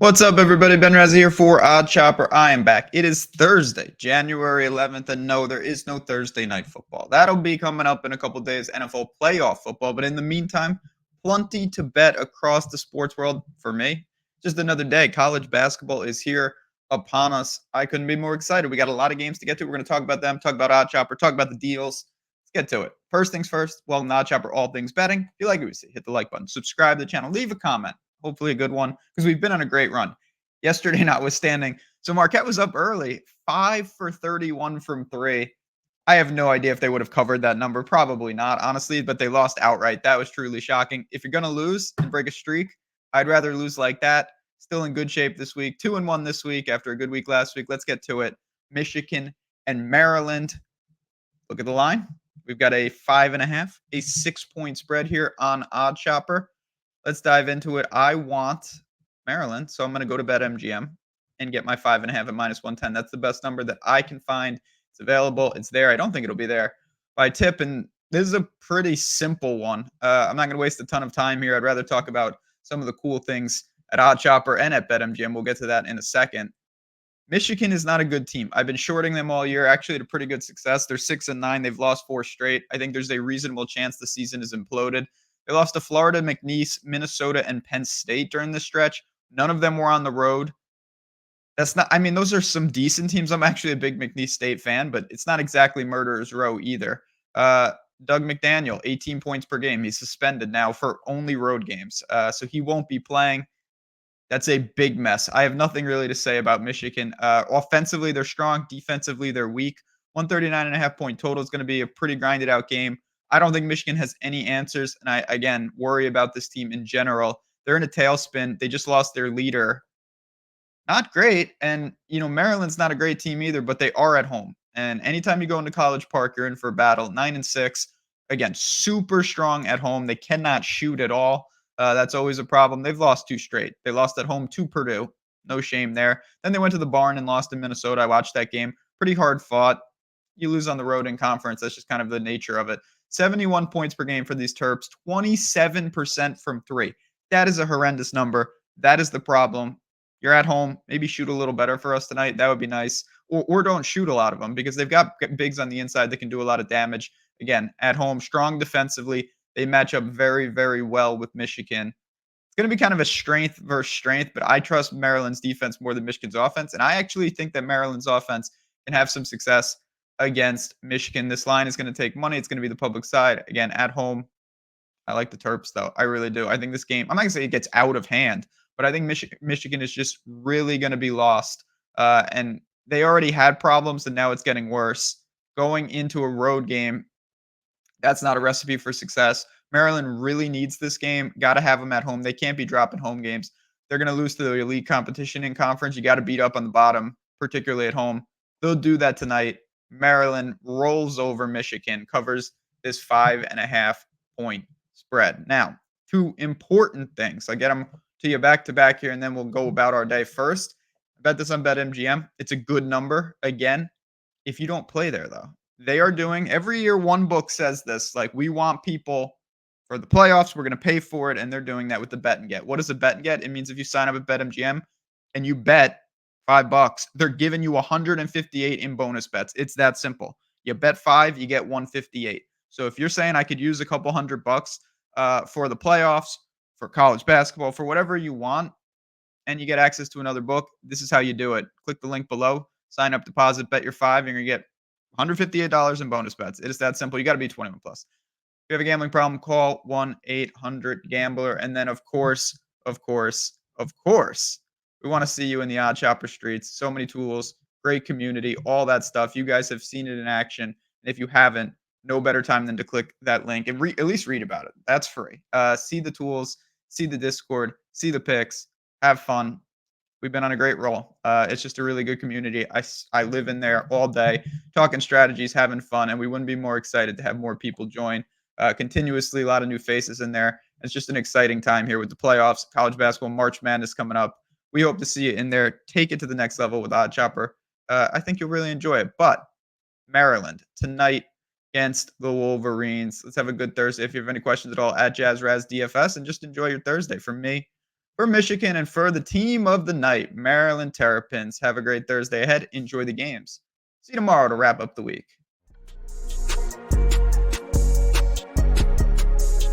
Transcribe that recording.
What's up, everybody? Ben Razzie here for Odd Chopper. I am back. It is Thursday, January 11th, and no, there is no Thursday night football. That'll be coming up in a couple days, NFL playoff football. But in the meantime, plenty to bet across the sports world for me. Just another day. College basketball is here upon us. I couldn't be more excited. We got a lot of games to get to. We're going to talk about them, talk about Odd Chopper, talk about the deals. Let's get to it. First things first, welcome to Odd Chopper, all things betting. If you like what you see, hit the like button, subscribe to the channel, leave a comment. Hopefully a good one because we've been on a great run. Yesterday notwithstanding. So Marquette was up early, 5 for 31 from 3. I have no idea if they would have covered that number. Probably not, honestly, but they lost outright. That was truly shocking. If you're going to lose and break a streak, I'd rather lose like that. Still in good shape this week. 2-1 this week after a good week last week. Let's get to it. Michigan and Maryland. Look at the line. We've got a 5.5, a 6-point spread here on Odd Chopper. Let's dive into it. I want Maryland, so I'm going to go to BetMGM and get my 5.5 at -110. That's the best number that I can find. It's available. It's there. I don't think it'll be there by tip, and this is a pretty simple one. I'm not going to waste a ton of time here. I'd rather talk about some of the cool things at Odd Chopper and at BetMGM. We'll get to that in a second. Michigan is not a good team. I've been shorting them all year, actually to pretty good success. They're 6-9. They've lost 4 straight. I think there's a reasonable chance the season is imploded. They lost to Florida, McNeese, Minnesota, and Penn State during this stretch. None of them were on the road. That's not, I mean, those are some decent teams. I'm actually a big McNeese State fan, but it's not exactly murderer's row either. Doug McDaniel, 18 points per game. He's suspended now for only road games. So he won't be playing. That's a big mess. I have nothing really to say about Michigan. Offensively, they're strong. Defensively, they're weak. 139.5-point total is going to be a pretty grinded out game. I don't think Michigan has any answers. And I, again, worry about this team in general. They're in a tailspin. They just lost their leader. Not great. And, Maryland's not a great team either, but they are at home. And anytime you go into College Park, you're in for a battle. 9-6. Again, super strong at home. They cannot shoot at all. That's always a problem. They've lost 2 straight. They lost at home to Purdue. No shame there. Then they went to the barn and lost in Minnesota. I watched that game. Pretty hard fought. You lose on the road in conference. That's just kind of the nature of it. 71 points per game for these Terps. 27% from 3. That is a horrendous number. That is the problem. You're at home. Maybe shoot a little better for us tonight. That would be nice. Or don't shoot a lot of them because they've got bigs on the inside that can do a lot of damage. Again, at home, strong defensively. They match up very, very well with Michigan. It's going to be kind of a strength versus strength, but I trust Maryland's defense more than Michigan's offense. And I actually think that Maryland's offense can have some success against Michigan. This line is going to take money. It's going to be the public side. Again, at home. I like the Terps, though. I really do. I think this game, I'm not going to say it gets out of hand, but I think Michigan is just really going to be lost. And they already had problems, and now it's getting worse. Going into a road game, that's not a recipe for success. Maryland really needs this game. Got to have them at home. They can't be dropping home games. They're going to lose to the elite competition in conference. You got to beat up on the bottom, particularly at home. They'll do that tonight. Maryland rolls over Michigan, covers this 5.5-point spread. Now, 2 important things. I get them to you back to back here, and then we'll go about our day. First, I bet this on BetMGM. It's a good number. Again, if you don't play there, though, they are doing every year. One book says this, like, we want people for the playoffs. We're going to pay for it. And they're doing that with the bet and get. What is a bet and get? It means if you sign up at BetMGM and you bet $5, they're giving you 158 in bonus bets. It's that simple. You bet 5, you get 158. So if you're saying I could use a couple $100 for the playoffs, for college basketball, for whatever you want, and you get access to another book, this is how you do it. Click the link below, sign up, deposit, bet your 5, and you're going to get $158 in bonus bets. It is that simple. You got to be 21 plus. If you have a gambling problem, call 1-800-GAMBLER. And then, of course, we want to see you in the Odd Chopper streets. So many tools, great community, all that stuff. You guys have seen it in action. And if you haven't, no better time than to click that link and at least read about it. That's free. See the tools, see the Discord, see the picks, have fun. We've been on a great roll. It's just a really good community. I live in there all day, talking strategies, having fun, and we wouldn't be more excited to have more people join. Continuously, a lot of new faces in there. It's just an exciting time here with the playoffs, college basketball, March Madness coming up. We hope to see you in there. Take it to the next level with Odd Chopper. I think you'll really enjoy it. But Maryland tonight against the Wolverines. Let's have a good Thursday. If you have any questions at all, at JazzRazDFS, and just enjoy your Thursday. From me, for Michigan and for the team of the night, Maryland Terrapins. Have a great Thursday ahead. Enjoy the games. See you tomorrow to wrap up the week.